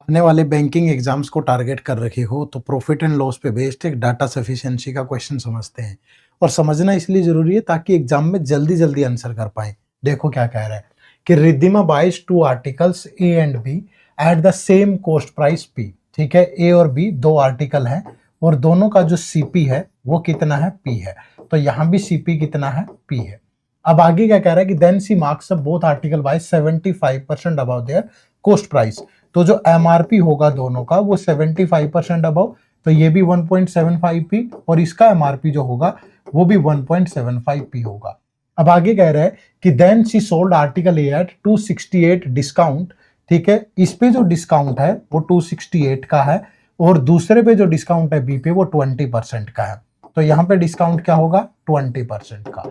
आने वाले banking exams को टारगेट कर रखे हो तो प्रॉफिट एंड लॉस पे बेस्ड एक डाटा सफिशिएंसी का क्वेश्चन समझते हैं। और समझना इसलिए जरूरी है ताकि एग्जाम में जल्दी जल्दी आंसर कर पाए। देखो क्या कह रहा है कि Riddhima buys 2 articles A and B at the same cost price P. ठीक है, ए और बी 2 आर्टिकल हैं और दोनों का जो सीपी है वो कितना है, पी है। तो यहाँ भी सीपी कितना है, पी है। अब आगे क्या कह रहा है कि then C marks both article by 75% about their cost price. तो जो एमआरपी होगा दोनों का वो 75% अबव, तो ये भी 1.75 पी और इसका एमआरपी जो होगा वो भी 1.75 पी होगा। अब आगे कह रहा है कि then she sold article A at 268 discount. ठीक है, इस पे जो डिस्काउंट है वो 268 का है और दूसरे पे जो डिस्काउंट है बी पे वो 20% का है। तो यहाँ पे डिस्काउंट क्या होगा, 20% का।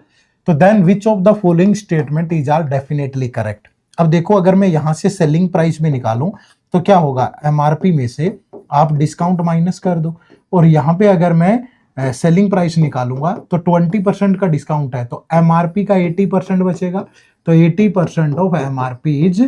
तो then which of the following statement is are definitely correct. अब देखो अगर मैं यहां से सेलिंग प्राइस में निकालूं तो क्या होगा, एमआरपी में से आप डिस्काउंट माइनस कर दो और यहाँ पे अगर मैं सेलिंग प्राइस निकालूंगा तो 20% का डिस्काउंट है तो एमआरपी का 80% बचेगा। तो 80% ऑफ एमआरपी इज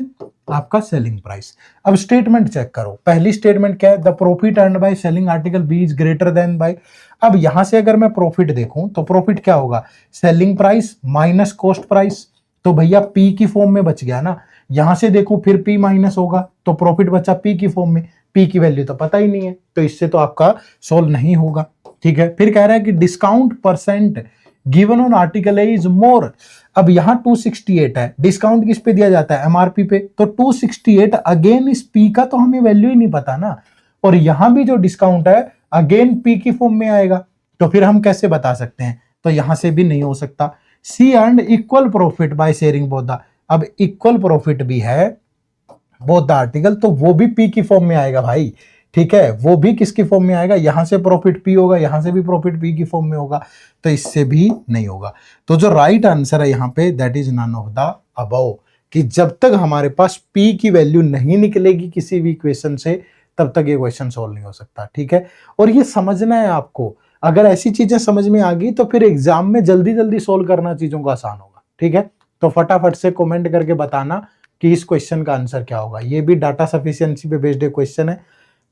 आपका सेलिंग प्राइस। अब स्टेटमेंट चेक करो, पहली स्टेटमेंट क्या है, the profit earned by selling article B is greater than by. अब यहां से अगर मैं प्रॉफिट देखूं तो प्रॉफिट क्या होगा, selling price minus cost price. तो भैया पी की फॉर्म में बच गया ना। यहां से देखो फिर पी माइनस होगा तो प्रॉफिट बचा पी की फॉर्म में। पी की वैल्यू तो पता ही नहीं है तो इससे तो आपका सोल्व नहीं होगा। ठीक है, फिर कह रहा है कि discount percent given on article a is more. अब यहां 268 है, डिस्काउंट किस पे दिया जाता है, एमआरपी पे। तो 268 अगेन इस पी का तो हमें वैल्यू ही नहीं पता ना। और यहां भी जो डिस्काउंट है अगेन पी की फॉर्म में आएगा तो फिर हम कैसे बता सकते हैं, तो यहां से भी नहीं हो सकता। C earned equal profit by sharing both the. अब इक्वल प्रॉफिट भी है बोथ द आर्टिकल तो वो भी पी की फॉर्म में आएगा भाई। ठीक है, वो भी किसकी फॉर्म में आएगा, यहां से प्रॉफिट पी होगा, यहां से भी प्रॉफिट पी की फॉर्म में होगा। तो इससे भी नहीं होगा। तो जो राइट आंसर है यहाँ पे that is none of the above, कि जब तक हमारे पास पी की वैल्यू नहीं निकलेगी किसी भी इक्वेशन से तब तक ये क्वेश्चन सोल्व नहीं हो सकता। ठीक है, और ये समझना है आपको, अगर ऐसी चीजें समझ में आ गई तो फिर एग्जाम में जल्दी जल्दी सोल्व करना चीजों को आसान होगा। ठीक है, तो फटाफट से कमेंट करके बताना कि इस क्वेश्चन का आंसर क्या होगा। ये भी डाटा सफिशिएंसी पे बेस्ड क्वेश्चन है।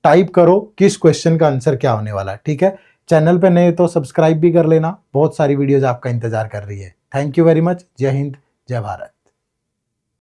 टाइप करो किस क्वेश्चन का आंसर क्या होने वाला है। ठीक है, चैनल पे नए तो सब्सक्राइब भी कर लेना, बहुत सारी वीडियोज आपका इंतजार कर रही है। Thank you very much. जय हिंद, जय भारत।